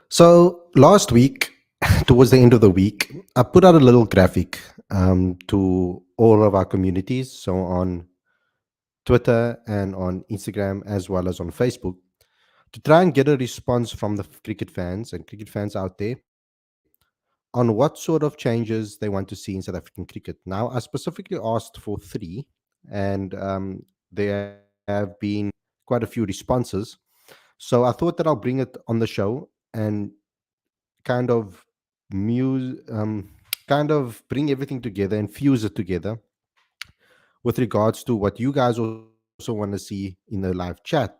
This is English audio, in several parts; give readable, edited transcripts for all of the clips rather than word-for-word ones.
So last week, towards the end of the week, I put out a little graphic to all of our communities. So on Twitter and on Instagram, as well as on Facebook, to try and get a response from the cricket fans and cricket fans out there on what sort of changes they want to see in South African cricket. Now, I specifically asked for three, and there have been quite a few responses. So I thought that I'll bring it on the show and kind of muse kind of bring everything together and fuse it together with regards to what you guys also want to see in the live chat.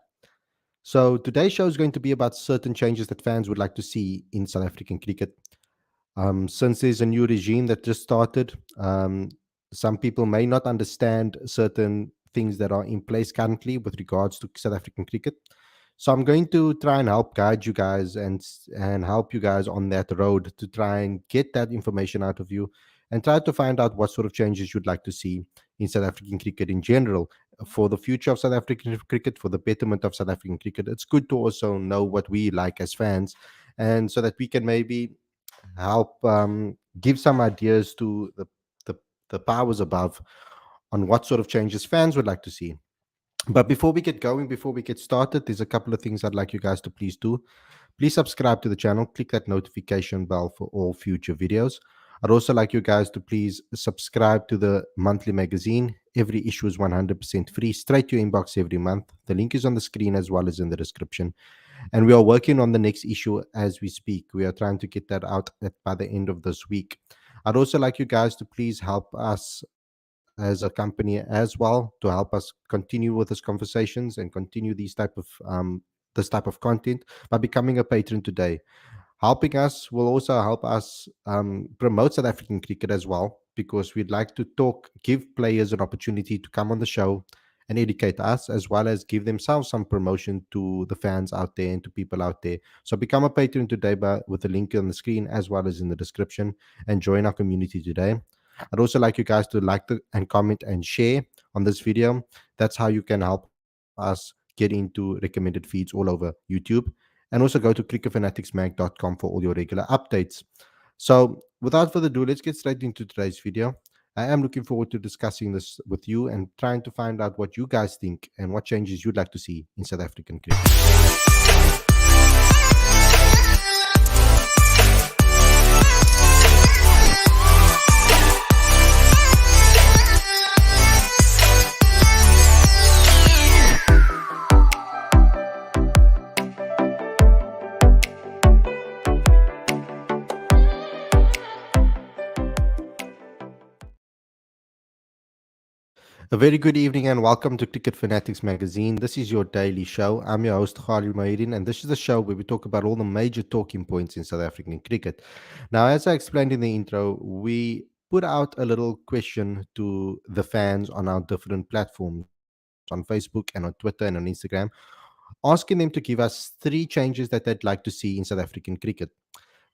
So today's show is going to be about certain changes that fans would like to see in South African cricket. Since there's a new regime that just started, some people may not understand certain things that are in place currently with regards to South African cricket. So I'm going to try and help guide you guys and help you guys on that road to try and get that information out of you and try to find out what sort of changes you'd like to see in South African cricket in general for the future of South African cricket, for the betterment of South African cricket. It's good to also know what we like as fans, and so that we can maybe help give some ideas to the the powers above on what sort of changes fans would like to see. But before we get going, before we get started, there's a couple of things I'd like you guys to please do. Please subscribe to the channel, click that notification bell for all future videos. I'd also like you guys to please subscribe to the monthly magazine. Every issue is 100% free, straight to your inbox every month. The link is on the screen as well as in the description. And we are working on the next issue as we speak. We are trying to get that out by the end of this week. I'd also like you guys to please help us as a company as well to help us continue with these conversations and continue this type of content by becoming a patron today. Helping us will also help us promote South African cricket as well, because we'd like to give players an opportunity to come on the show and educate us, as well as give themselves some promotion to the fans out there and to people out there. So become a patron today with the link on the screen as well as in the description, and join our community today. I'd also like you guys to and comment and share on this video. That's how you can help us get into recommended feeds all over YouTube. And also go to cricketfanaticsmag.com for all your regular updates. So without further ado, let's get straight into today's video. I am looking forward to discussing this with you and trying to find out what you guys think and what changes you'd like to see in South African cricket. A very good evening and welcome to Cricket Fanatics Magazine. This is your daily show. I'm your host, Khalid Mahidin, and this is the show where we talk about all the major talking points in South African cricket. Now, as I explained in the intro, we put out a little question to the fans on our different platforms on Facebook and on Twitter and on Instagram, asking them to give us three changes that they'd like to see in South African cricket.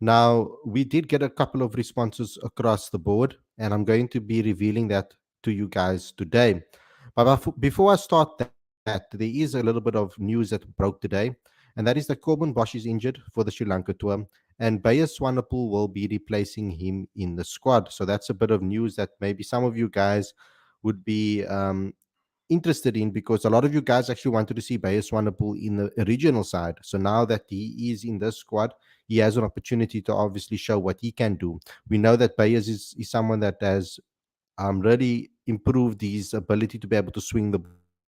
Now, we did get a couple of responses across the board, and I'm going to be revealing that to you guys today. But before I start that, there is a little bit of news that broke today, and that is that Corbin Bosch is injured for the Sri Lanka tour, and Bayer Swanepoel will be replacing him in the squad. So that's a bit of news that maybe some of you guys would be interested in, because a lot of you guys actually wanted to see Bayer Swanepoel in the original side. So now that he is in this squad, he has an opportunity to obviously show what he can do. We know that Bayers is someone that has really improved his ability to be able to swing the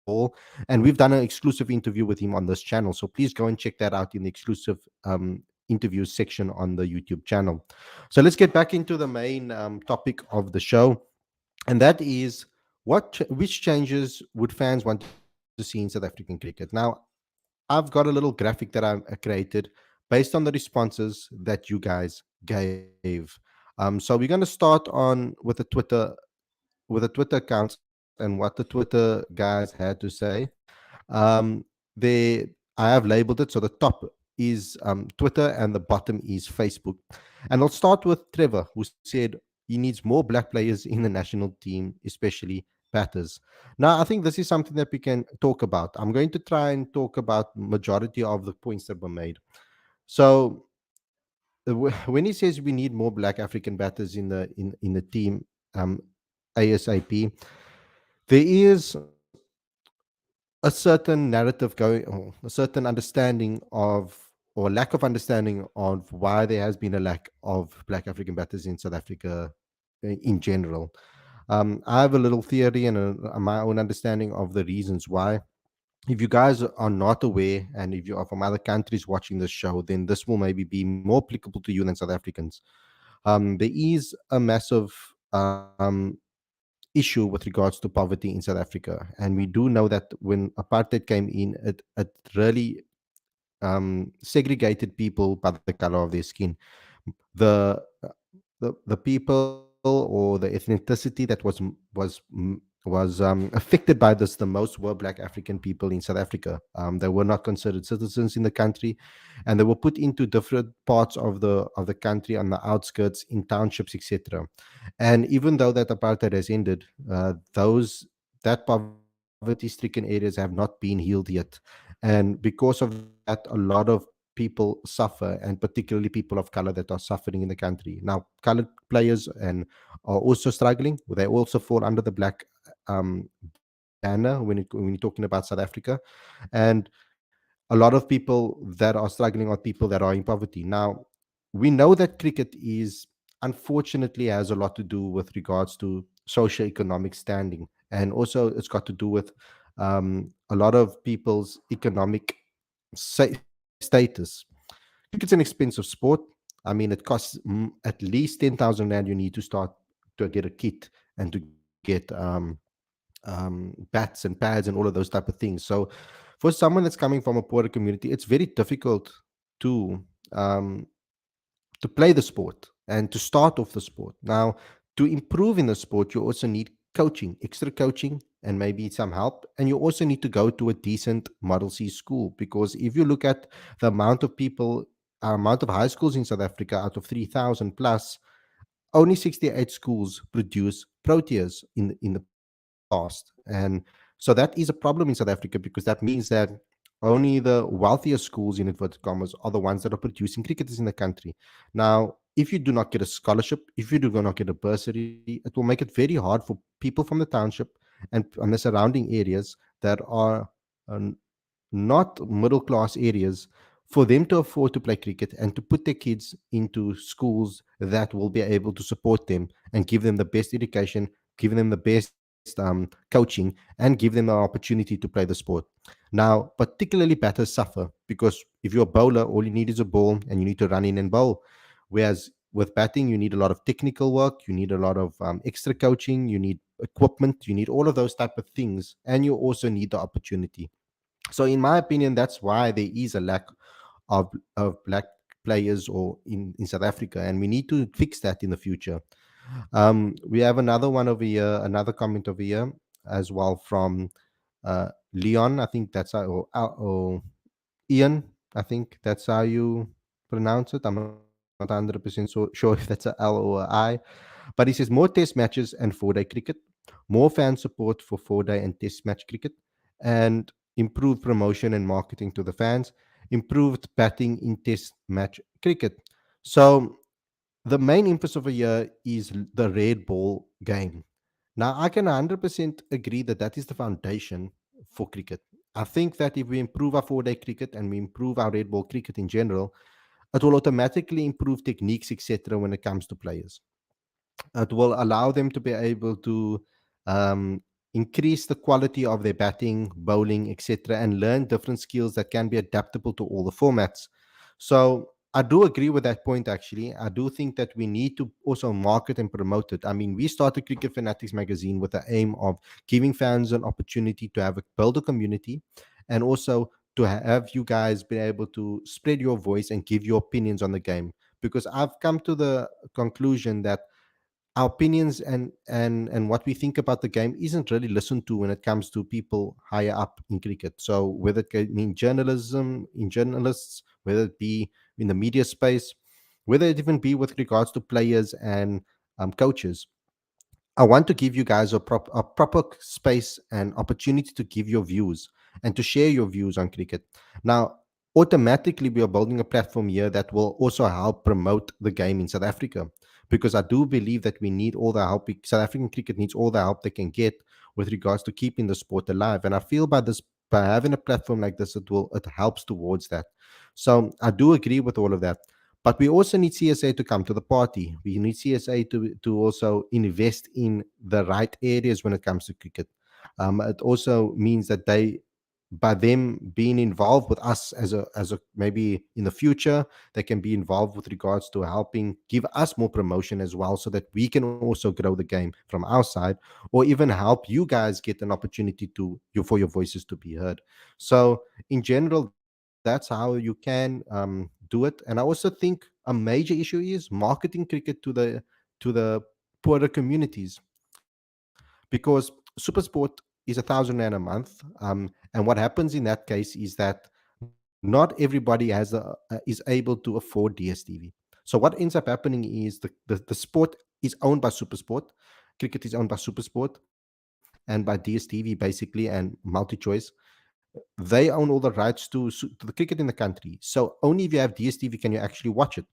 ball. And we've done an exclusive interview with him on this channel. So please go and check that out in the exclusive interview section on the YouTube channel. So let's get back into the main topic of the show. And that is which changes would fans want to see in South African cricket? Now, I've got a little graphic that I've created based on the responses that you guys gave. So we're going to start on with the Twitter accounts and what the Twitter guys had to say. They I have labeled it, so the top is Twitter and the bottom is Facebook. And I'll start with Trevor, who said he needs more black players in the national team, especially batters. Now, I think this is something that we can talk about. I'm going to try and talk about majority of the points that were made. So when he says we need more black African batters in the team, um, ASAP, there is a certain narrative going, or a certain understanding of, or lack of understanding of why there has been a lack of black African batters in South Africa in general. I have a little theory and my own understanding of the reasons why. If you guys are not aware, and if you are from other countries watching this show, then this will maybe be more applicable to you than South Africans. There is a massive issue with regards to poverty in South Africa, and we do know that when apartheid came in, it really segregated people by the color of their skin. The the people or the ethnicity that was affected by this the most were Black African people in South Africa. They were not considered citizens in the country, and they were put into different parts of the country on the outskirts, in townships, etc. And even though that apartheid has ended, those that poverty-stricken areas have not been healed yet, and because of that, a lot of people suffer, and particularly people of color that are suffering in the country. Now, colored players and are also struggling. They also fall under the black banner when you're talking about South Africa, and a lot of people that are struggling are people that are in poverty. Now, we know that cricket is, unfortunately, has a lot to do with regards to socioeconomic standing, and also it's got to do with a lot of people's economic status. Cricket's an expensive sport. I mean, it costs at least 10,000 rand. You need to start to get a kit and to get bats and pads and all of those type of things. So, for someone that's coming from a poorer community, it's very difficult to um, to play the sport and to start off the sport. Now, to improve in the sport, you also need coaching, extra coaching, and maybe some help. And you also need to go to a decent Model C school, because if you look at the amount of people, amount of high schools in South Africa, out of 3,000 plus, only 68 schools produce proteas in the past. And so that is a problem in South Africa, because that means that only the wealthier schools, in inverted commas, are the ones that are producing cricketers in the country. Now, if you do not get a scholarship, if you do not get a bursary, it will make it very hard for people from the township and the surrounding areas that are uh, not middle class areas, for them to afford to play cricket and to put their kids into schools that will be able to support them and give them the best education, give them the best coaching, and give them the opportunity to play the sport. Now, particularly batters suffer, because if you're a bowler, all you need is a ball and you need to run in and bowl. Whereas with batting, you need a lot of technical work, you need a lot of extra coaching, you need equipment, you need all of those type of things, and you also need the opportunity. So, in my opinion, that's why there is a lack of black players or in South Africa, and we need to fix that in the future. We have another one over here, another comment over here as well from Leon. I think that's how, or Ian. I think that's how you pronounce it. I'm not 100% sure if that's a L or a I. But he says more test matches and 4-day cricket, more fan support for 4-day and test match cricket, and improved promotion and marketing to the fans, improved batting in test match cricket. So the main emphasis of a year is the red ball game. Now, I can 100% agree that that is the foundation for cricket. I think that if we improve our 4-day cricket and we improve our red ball cricket in general, it will automatically improve techniques, etc., when it comes to players. It will allow them to be able to um, increase the quality of their batting, bowling, etc., and learn different skills that can be adaptable to all the formats. So I do agree with that point. Actually, I do think that we need to also market and promote it. I mean, we started Cricket Fanatics magazine with the aim of giving fans an opportunity to have build a community, and also to have you guys be able to spread your voice and give your opinions on the game. Because I've come to the conclusion that our opinions and what we think about the game isn't really listened to when it comes to people higher up in cricket. So whether it mean journalism, in journalists, whether it be in the media space, whether it even be with regards to players and coaches, I want to give you guys a proper space and opportunity to give your views and to share your views on cricket. Now, automatically we are building a platform here that will also help promote the game in South Africa. Because I do believe that we need all the help. South African cricket needs all the help they can get with regards to keeping the sport alive. And I feel by having a platform like this, it helps towards that. So I do agree with all of that. But we also need CSA to come to the party. We need CSA to also invest in the right areas when it comes to cricket. It also means that by them being involved with us as a maybe in the future, they can be involved with regards to helping give us more promotion as well, so that we can also grow the game from our side, or even help you guys get an opportunity for your voices to be heard. So in general, that's how you can do it. And I also think a major issue is marketing cricket to the poorer communities, because Supersport is 1,000 rand a month. And what happens in that case is that not everybody is able to afford DSTV. So what ends up happening is the sport is owned by Supersport, cricket is owned by Supersport and by DSTV basically, and MultiChoice. They own all the rights to the cricket in the country. So only if you have DSTV can you actually watch it.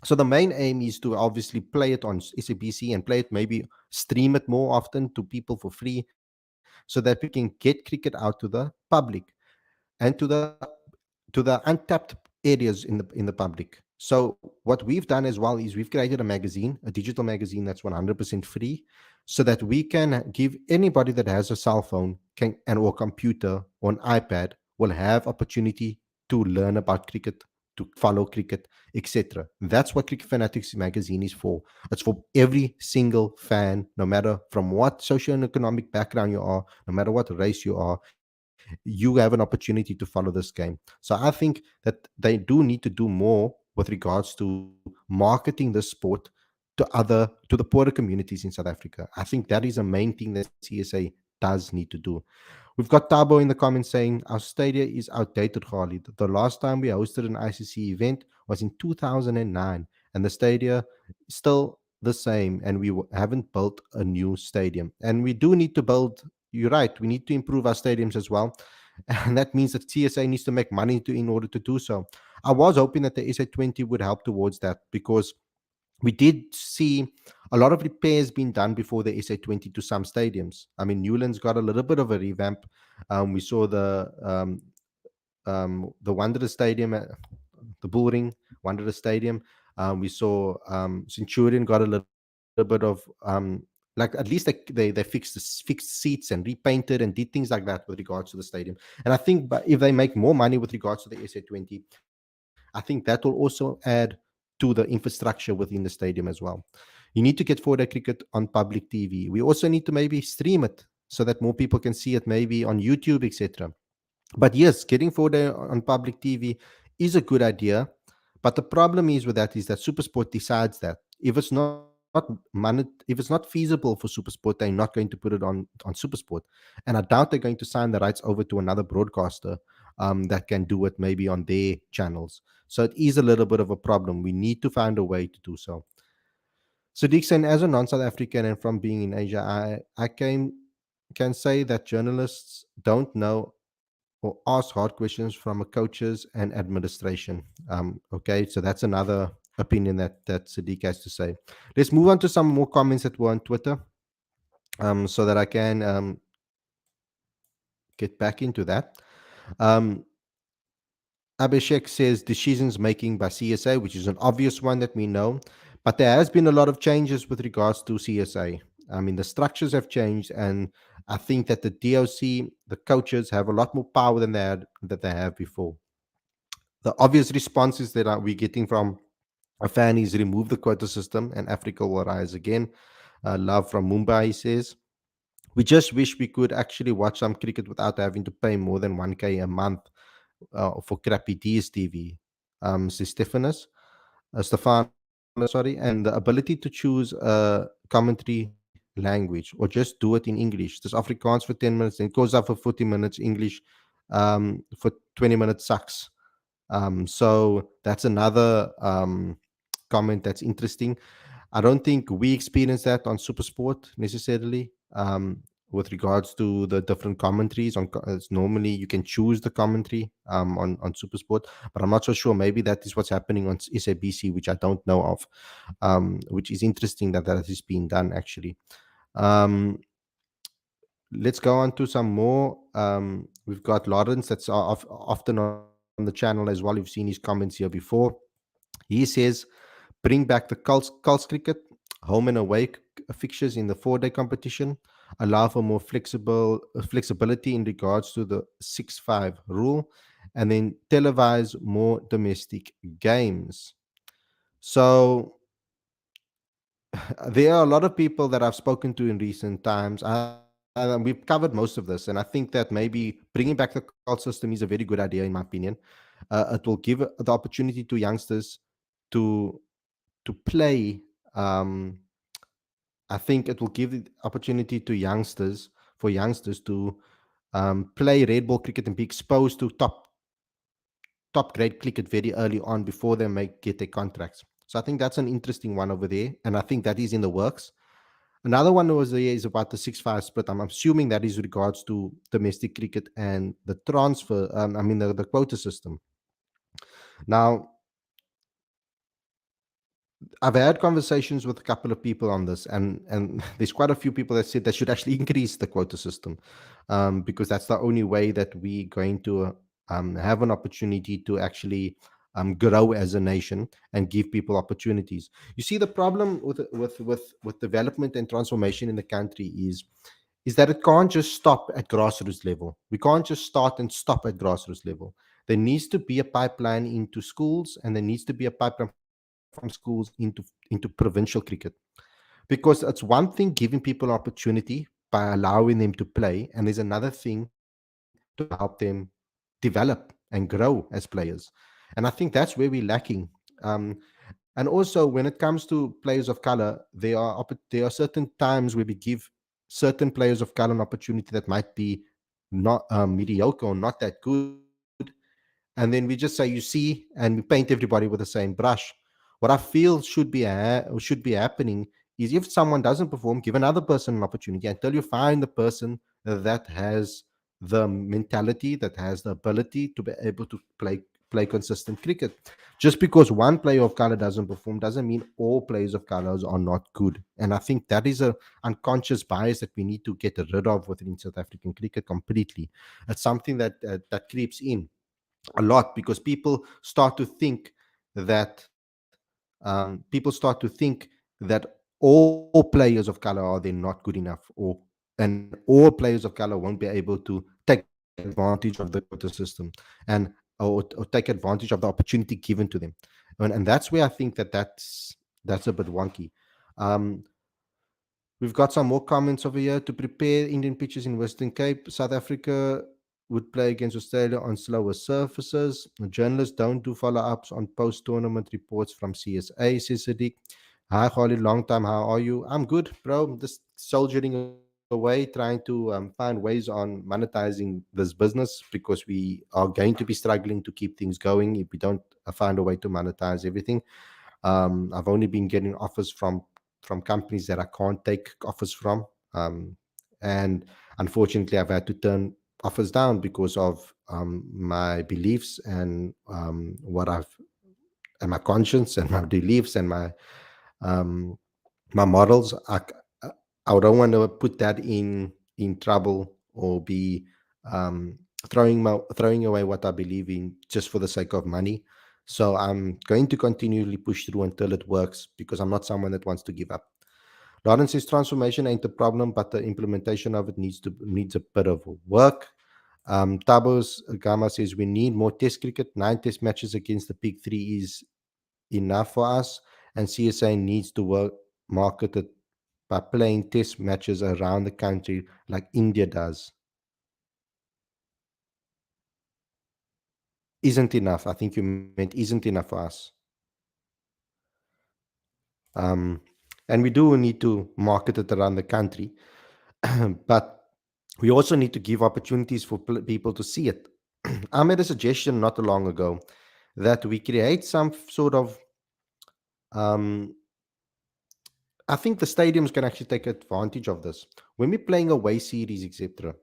So the main aim is to obviously play it on SABC and play it, maybe stream it more often to people for free, so that we can get cricket out to the public and to the untapped areas in the public. So what we've done as well is we've created a magazine, a digital magazine that's 100% free, so that we can give anybody that has a cell phone and or computer or an iPad will have opportunity to learn about cricket, to follow cricket, etc. That's what Cricket Fanatics magazine is for. It's for every single fan, no matter from what socioeconomic background you are, no matter what race you are, you have an opportunity to follow this game. So I think that they do need to do more with regards to marketing the sport to the poorer communities in South Africa. I think that is a main thing that CSA does need to do. We've got Tabo in the comments saying our stadia is outdated, Khalid. The last time we hosted an ICC event was in 2009, and the stadia is still the same, and we haven't built a new stadium. And we do need to build. You're right. We need to improve our stadiums as well, and that means that TSA needs to make money in order to do so. I was hoping that the SA20 would help towards that, because we did see a lot of repairs being done before the SA20 to some stadiums. I mean, Newlands got a little bit of a revamp. We saw the Wanderers Stadium, the Bullring Wanderers Stadium. We saw Centurion got a little bit of like at least they fixed fixed seats and repainted and did things like that with regards to the stadium. And I think, but if they make more money with regards to the SA20, I think that will also add to the infrastructure within the stadium as well. You need to get four-day cricket on public TV. We also need to maybe stream it so that more people can see it, maybe on YouTube, etc. But yes, getting 4-day on public TV is a good idea. But the problem is with that is that Supersport decides that if it's not feasible for Supersport, they're not going to put it on Supersport. And I doubt they're going to sign the rights over to another broadcaster that can do it maybe on their channels. So it is a little bit of a problem. We need to find a way to do so. So Dixon, as a non-South African and from being in Asia, can say that journalists don't know or ask hard questions from coaches and administration. Okay, so that's another opinion that Sadiq has to say. Let's move on to some more comments that were on Twitter, so that I can get back into that. Um, Abhishek says decisions making by CSA, which is an obvious one that we know, but there has been a lot of changes with regards to CSA. I mean, the structures have changed, and I think that the DOC, the coaches, have a lot more power that they have before. The obvious responses that we're getting from a fan is remove the quota system, and Africa will rise again. Love from Mumbai, he says. We just wish we could actually watch some cricket without having to pay more than 1K a month for crappy DSTV, says Stefano, sorry, and the ability to choose a commentary language or just do it in English. This Afrikaans for 10 minutes, then it goes up for 40 minutes, English for 20 minutes sucks. So that's another comment that's interesting. I don't think we experience that on Supersport necessarily. with regards to the different commentaries on it's normally you can choose the commentary on Supersport, but I'm not so sure. Maybe that is what's happening on SABC, which I don't know of, which is interesting that that is being done actually. um let's go on to some more. We've got Lawrence that's often on the channel as well. You've seen his comments here before. He says, bring back the Cults cricket, home and away fixtures in the 4-day competition, allow for more flexibility in regards to the 6-5 rule, and then televise more domestic games. So there are a lot of people that I've spoken to in recent times. We've covered most of this, and I think that maybe bringing back the cult system is a very good idea, in my opinion. It will give the opportunity to youngsters to play. Um, I think it will give the opportunity to youngsters to play red ball cricket and be exposed to top grade cricket very early on before they make get their contracts. So I think that's an interesting one over there, and I think that is in the works. Another one was there is about the 6-5 split. I'm assuming that is regards to domestic cricket and the transfer. I mean the quota system. Now, I've had conversations with a couple of people on this, and there's quite a few people that said they should actually increase the quota system, because that's the only way that we're going to have an opportunity to actually grow as a nation and give people opportunities. You see, the problem with development and transformation in the country is that it can't just stop at grassroots level. We can't just start and stop at grassroots level. There needs to be a pipeline into schools, and there needs to be a pipeline from schools into provincial cricket, because it's one thing giving people opportunity by allowing them to play, and there's another thing to help them develop and grow as players. And I think that's where we're lacking. And also, when it comes to players of color, there are certain times where we give certain players of color an opportunity that might be not mediocre or not that good, and then we just say, you see, and we paint everybody with the same brush. What I feel should be happening is, if someone doesn't perform, give another person an opportunity until you find the person that has the mentality, that has the ability to be able to play consistent cricket. Just because one player of color doesn't perform doesn't mean all players of colors are not good. And I think that is a unconscious bias that we need to get rid of within South African cricket completely. It's something that creeps in a lot, because people start to think that all players of color are then not good enough, or and all players of color won't be able to take advantage of the quota system, and or take advantage of the opportunity given to them. And that's where I think that's a bit wonky. um We've got some more comments over here. To prepare Indian pitches in Western Cape, South Africa would play against Australia on slower surfaces. Journalists don't do follow-ups on post-tournament reports from CSA, says Sadiq. Hi, Khalid. Long time. How are you? I'm good, bro. Just soldiering away, trying to find ways on monetizing this business, because we are going to be struggling to keep things going if we don't find a way to monetize everything. I've only been getting offers from companies that I can't take offers from, and unfortunately, I've had to turn offers down because of my beliefs and what I've and my conscience and my beliefs and um, my models. I don't want to put that in trouble, or be um, throwing away what I believe in just for the sake of money. So I'm going to continually push through until it works, because I'm not someone that wants to give up. Lawrence says transformation ain't the problem, but the implementation of it needs a bit of work. Tabos Gama says we need more test cricket. 9 test matches against the big three is enough for us, and CSA needs to work market it by playing test matches around the country like India does. Isn't enough. I think you meant isn't enough for us. Um, and we do need to market it around the country, but we also need to give opportunities for people to see it. I made a suggestion not too long ago that we create some sort of um, I think the stadiums can actually take advantage of this. when we're playing away series, etc.,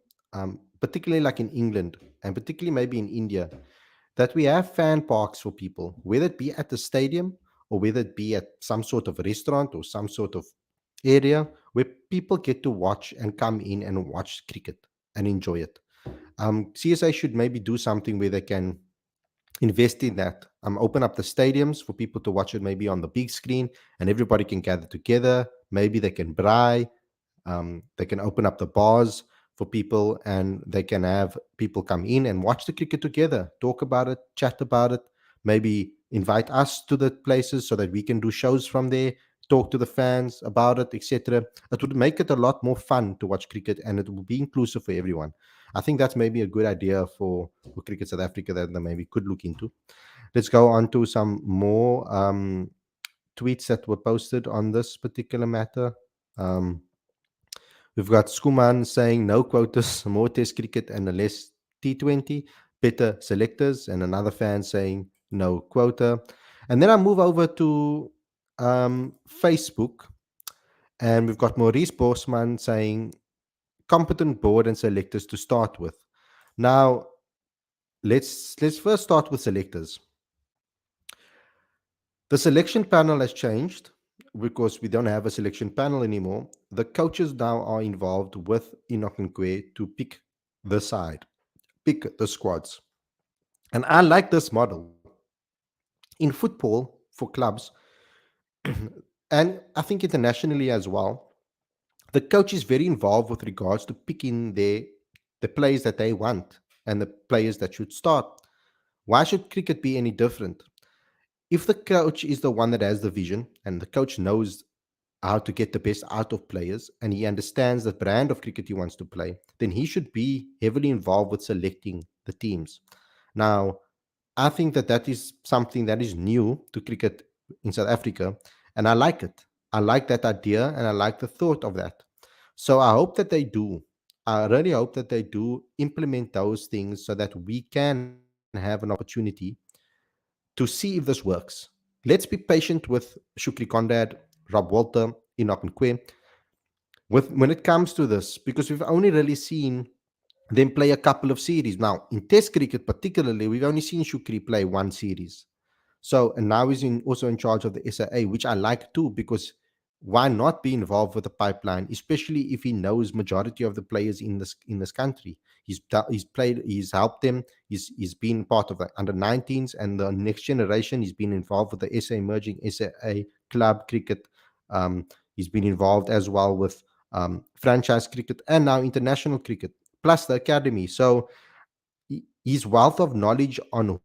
particularly like in England and particularly maybe in India, that we have fan parks for people, whether it be at the stadium or whether it be at some sort of restaurant or some sort of area where people get to watch and come in and watch cricket and enjoy it. CSA should maybe do something where they can invest in that. Open up the stadiums for people to watch it maybe on the big screen and everybody can gather together. Maybe they can braai, they can open up the bars for people and they can have people come in and watch the cricket together, talk about it, chat about it, maybe invite us to the places so that we can do shows from there, talk to the fans about it, etc. It would make it a lot more fun to watch cricket and it would be inclusive for everyone. I think that's maybe a good idea for Cricket South Africa that they maybe could look into. Let's go on to some more tweets that were posted on this particular matter. Um, We've got Skuman saying no quotas, more test cricket and a less T20, better selectors, and another fan saying no quota. And then I move over to Facebook, and we've got Maurice Bosman saying competent board and selectors to start with. Now, let's first start with selectors. The selection panel has changed because we don't have a selection panel anymore. The coaches now are involved with Enoch and Kwe to pick the side, pick the squads. And I like this model. In football, for clubs, and I think internationally as well, the coach is very involved with regards to picking the players that they want and the players that should start. Why should cricket be any different? If the coach is the one that has the vision and the coach knows how to get the best out of players and he understands the brand of cricket he wants to play, then he should be heavily involved with selecting the teams. Now, I think that that is something that is new to cricket in South Africa, and I like it. I like that idea and I like the thought of that. So I hope that they do. I really hope that they do implement those things so that we can have an opportunity to see if this works. Let's be patient with Shukri Conrad, Rob Walter, Enoch and Kwe when it comes to this, because we've only really seen them play a couple of series. Now, in Test cricket particularly, we've only seen Shukri play one series. So, and now he's also in charge of the SAA, which I like too, because why not be involved with the pipeline, especially if he knows majority of the players in this country. He's played, he's helped them. He's been part of the under 19s and the next generation. He's been involved with the SA emerging SAA club cricket. He's been involved as well with franchise cricket and now international cricket, plus the academy. So his wealth of knowledge on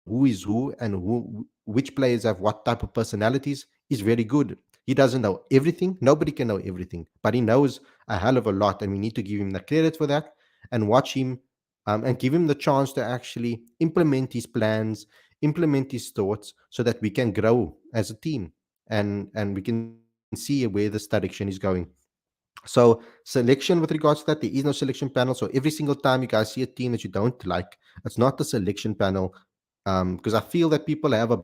who is who and which players have what type of personalities is very good. He doesn't know everything. Nobody can know everything, but he knows a hell of a lot, and we need to give him the credit for that and watch him and give him the chance to actually implement his plans, implement his thoughts, so that we can grow as a team and we can see where this direction is going. So selection with regards to that, there is no selection panel. So every single time you guys see a team that you don't like, it's not the selection panel. Because I feel that people have a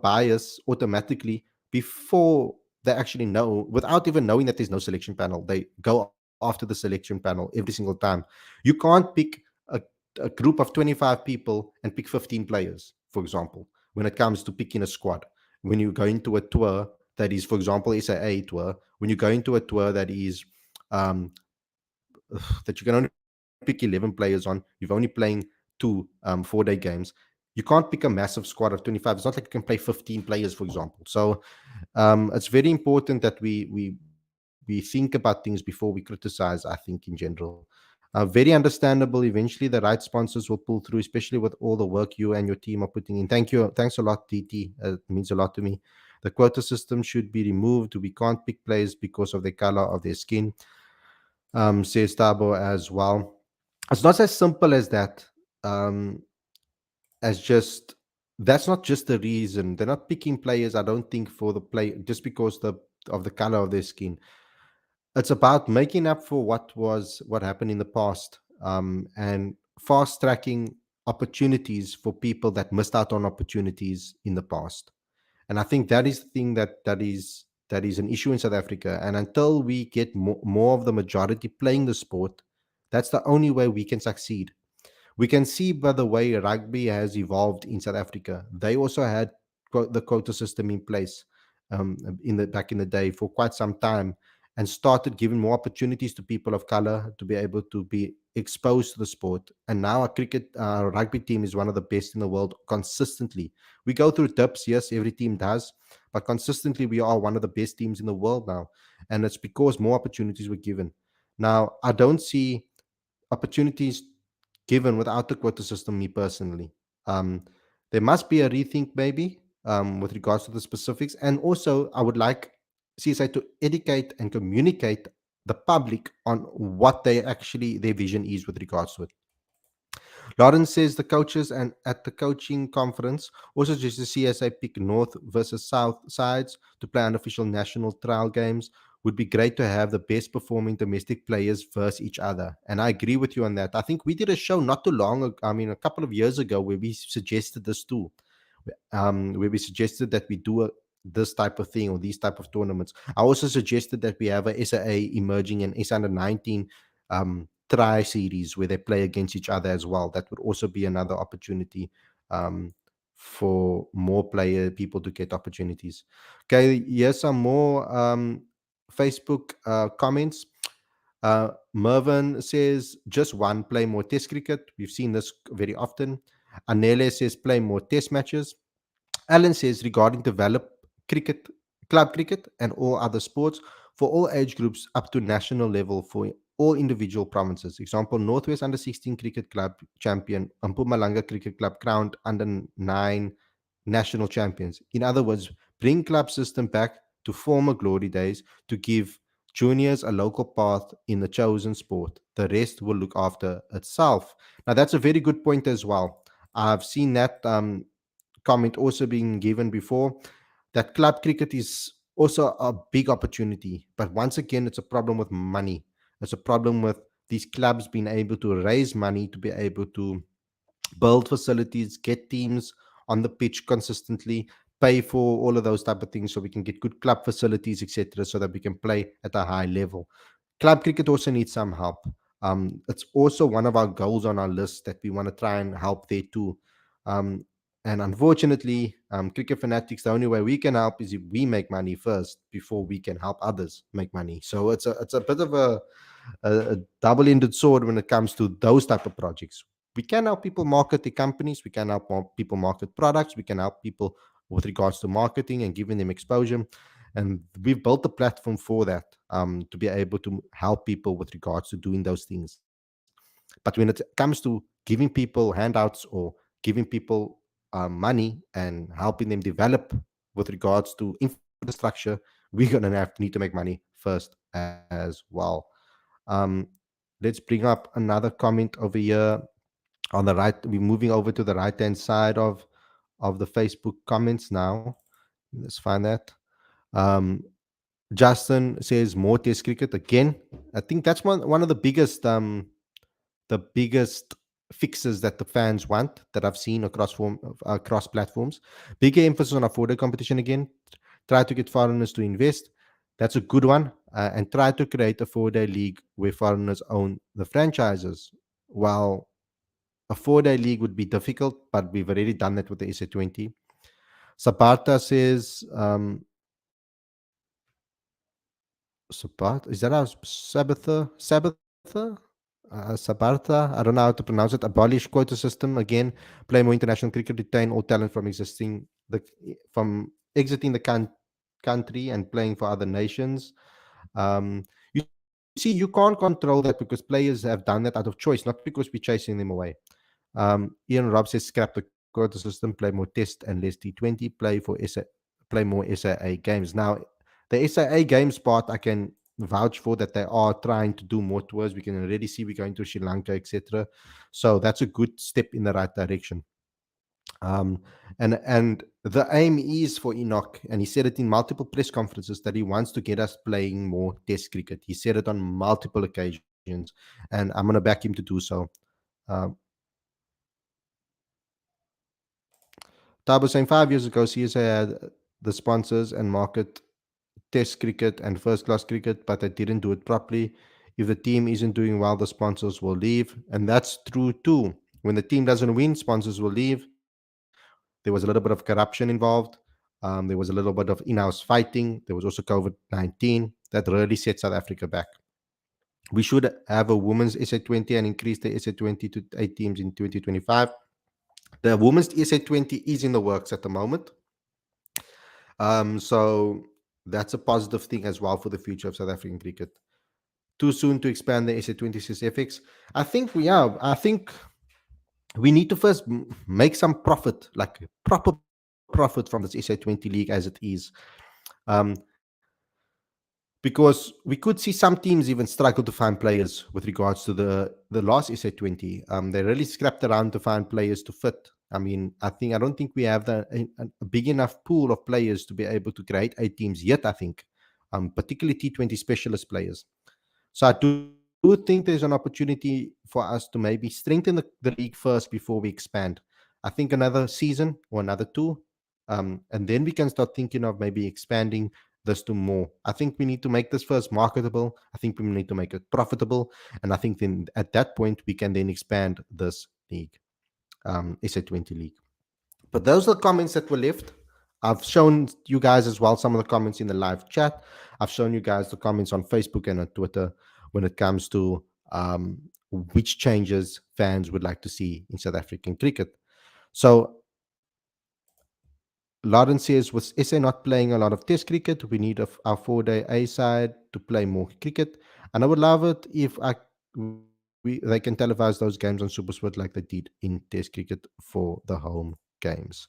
bias automatically before they actually know, without even knowing that there's no selection panel. They go after the selection panel every single time. You can't pick a group of 25 people and pick 15 players, for example, when it comes to picking a squad. When you go into a tour that is, for example, SAA tour, when you go into a tour that is um, that you can only pick 11 players on, you've only playing two 4-day games. You can't pick a massive squad of 25. It's not like you can play 15 players, for example. So it's very important that we think about things before we criticize, I think, in general. Very understandable. Eventually, the right sponsors will pull through, especially with all the work you and your team are putting in. Thank you. Thanks a lot, TT. It means a lot to me. The quota system should be removed. We can't pick players because of the color of their skin, says Tabo as well. It's not as simple as that. As just That's not just the reason. They're not picking players, I don't think, for the play just because of the color of their skin. It's about making up for what happened in the past, and fast tracking opportunities for people that missed out on opportunities in the past. And I think that is the thing that is that is an issue in South Africa. And until we get more of the majority playing the sport, that's the only way we can succeed. We can see by the way rugby has evolved in South Africa. They also had the quota system in place in the back in the day for quite some time, and started giving more opportunities to people of color to be able to be exposed to the sport. And now our rugby team is one of the best in the world consistently. We go through dips, yes, every team does, but consistently we are one of the best teams in the world now, and it's because more opportunities were given. Now I don't see opportunities given without the quota system, me personally. Um, there must be a rethink, maybe, with regards to the specifics. And also, I would like CSA to educate and communicate the public on what their vision is with regards to it. Lawrence says the coaches and at the coaching conference also just the CSA pick North versus South sides to play unofficial national trial games. Would be great to have the best performing domestic players versus each other. And I agree with you on that. I think we did a show not too long ago, I mean, a couple of years ago, where we suggested this too, where we suggested that we do this type of thing or these type of tournaments. I also suggested that we have a SAA emerging and S under 19 try series where they play against each other as well. That would also be another opportunity um, for more player people to get opportunities. Okay, here's some more Facebook comments. Mervyn says just one, play more test cricket. We've seen this very often. Anele says play more test matches. Alan says regarding develop cricket, club cricket, and all other sports for all age groups up to national level for all individual provinces. Example: Northwest Under 16 Cricket Club champion, and Mpumalanga Cricket Club crowned under 9 national champions. In other words, bring club system back to former glory days to give juniors a local path in the chosen sport. The rest will look after itself. Now, that's a very good point as well. I've seen that comment also being given before, that club cricket is also a big opportunity. But once again, it's a problem with money. It's a problem with these clubs being able to raise money to be able to build facilities, get teams on the pitch consistently, pay for all of those type of things so we can get good club facilities, etc., so that we can play at a high level. Club cricket also needs some help. It's also one of our goals on our list that we want to try and help there too. Um, and unfortunately, cricket fanatics, the only way we can help is if we make money first before we can help others make money. So it's a bit of a double-ended sword when it comes to those type of projects. We can help people market the companies, we can help people market products, we can help people with regards to marketing and giving them exposure, and we've built a platform for that, to be able to help people with regards to doing those things. But when it comes to giving people handouts or giving people money and helping them develop with regards to infrastructure, we're going to need to make money first as well. um, let's bring up another comment over here on the right. We're moving over to the right hand side of the Facebook comments now. Let's find that. um, Justin says more test cricket again. I think that's one of the biggest fixes that the fans want that I've seen across platforms. Bigger emphasis on a 4-day competition again. Try to get foreigners to invest. That's a good one. And try to create a 4-day league where foreigners own the franchises. While a 4-day league would be difficult, but we've already done that with the SA20. Sabarta says, Sabat, is that our Sabarta? I don't know how to pronounce it. Abolish quota system again. Play more international cricket. Retain all talent from exiting the country and playing for other nations. You see, you can't control that because players have done that out of choice, not because we're chasing them away. Ian Robb says scrap the quota system, play more test and less T20, play more SAA games. Now, the SAA games part, I can vouch for that they are trying to do more tours. We can already see we're going to Sri Lanka, etc. So that's a good step in the right direction. Um, and the aim is for Enoch, and he said it in multiple press conferences, that he wants to get us playing more Test cricket. He said it on multiple occasions, and I'm going to back him to do so. Um, Tab was saying 5 years ago, CSA had the sponsors and market test cricket and first class cricket, but they didn't do it properly. If the team isn't doing well, the sponsors will leave. And that's true too. When the team doesn't win, sponsors will leave. There was a little bit of corruption involved. There was a little bit of in house fighting. There was also COVID 19 that really set South Africa back. We should have a women's SA20 and increase the SA20 to 8 teams in 2025. The women's SA20 is in the works at the moment. So that's a positive thing as well for the future of South African cricket. Too soon to expand the SA20 CSFX. I think we are. I think we need to first make some profit, like proper profit from this SA20 league as it is. Um, because we could see some teams even struggle to find players with regards to the last SA20. They really scrapped around to find players to fit. I don't think we have a big enough pool of players to be able to create 8 teams yet. I think, particularly T20 specialist players. So I do think there's an opportunity for us to maybe strengthen the league first before we expand. I think another season or another two, and then we can start thinking of maybe expanding this to more. I think we need to make this first marketable. I think we need to make it profitable, and I think then at that point we can then expand this league, SA20 league. But those are the comments that were left. I've shown you guys as well some of the comments in the live chat. I've shown you guys the comments on Facebook and on Twitter when it comes to which changes fans would like to see in South African cricket. So Lauren says, with SA not playing a lot of test cricket, we need our 4-day A side to play more cricket. And I would love it if they can televise those games on SuperSport like they did in test cricket for the home games.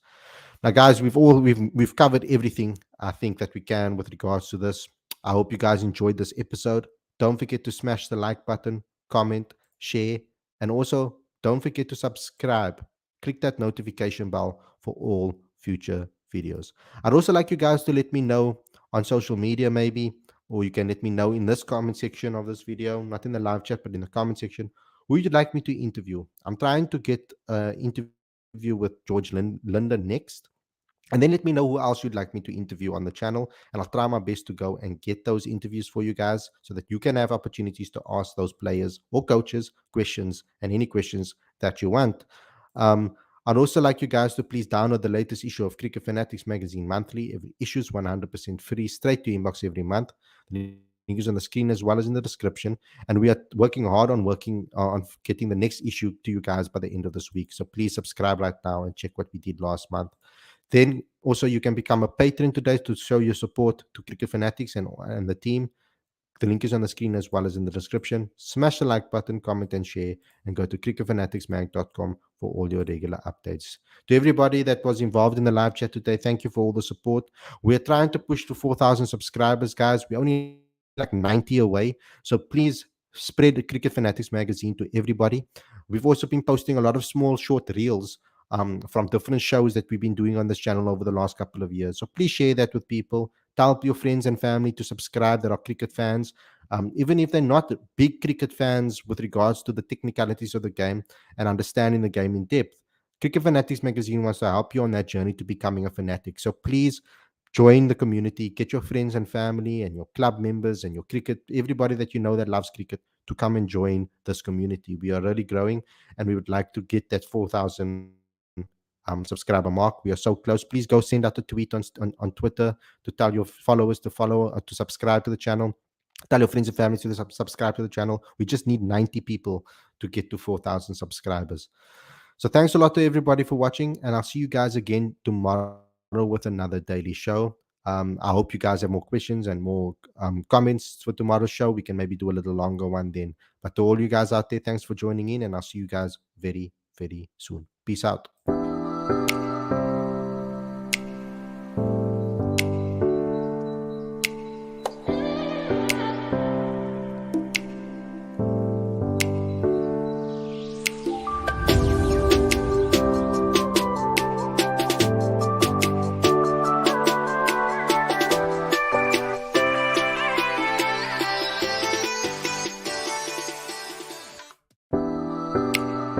Now, guys, we've covered everything I think that we can with regards to this. I hope you guys enjoyed this episode. Don't forget to smash the like button, comment, share, and also don't forget to subscribe. Click that notification bell for all future videos. I'd also like you guys to let me know on social media, maybe, or you can let me know in this comment section of this video, not in the live chat, but in the comment section, who you'd like me to interview. I'm trying to get an interview with George Linder next. And then let me know who else you'd like me to interview on the channel. And I'll try my best to go and get those interviews for you guys so that you can have opportunities to ask those players or coaches questions and any questions that you want. I'd also like you guys to please download the latest issue of Cricket Fanatics magazine monthly. Every issue is 100% free, straight to your inbox every month. The link is on the screen as well as in the description. And we are working hard on getting the next issue to you guys by the end of this week. So please subscribe right now and check what we did last month. Then also you can become a patron today to show your support to Cricket Fanatics and the team. The link is on the screen as well as in the description. Smash the like button, comment and share, and go to cricketfanaticsmag.com for all your regular updates. To everybody that was involved in the live chat today, thank you for all the support. We're trying to push to 4,000 subscribers, guys. We're only like 90 away. So please spread the Cricket Fanatics magazine to everybody. We've also been posting a lot of small, short reels from different shows that we've been doing on this channel over the last couple of years. So please share that with people. Tell your friends and family to subscribe that are cricket fans, even if they're not big cricket fans with regards to the technicalities of the game and understanding the game in depth. Cricket Fanatics magazine wants to help you on that journey to becoming a fanatic. So please join the community, get your friends and family and your club members and your cricket, everybody that you know that loves cricket to come and join this community. We are really growing and we would like to get that 4,000 subscriber mark. We are so close. Please go send out a tweet on Twitter to tell your followers to follow, to subscribe to the channel. Tell your friends and family to subscribe to the channel. We just need 90 people to get to 4,000 subscribers. So thanks a lot to everybody for watching, and I'll see you guys again tomorrow with another daily show. I hope you guys have more questions and more comments for tomorrow's show. We can maybe do a little longer one then. But to all you guys out there, thanks for joining in, and I'll see you guys very, very soon. Peace out.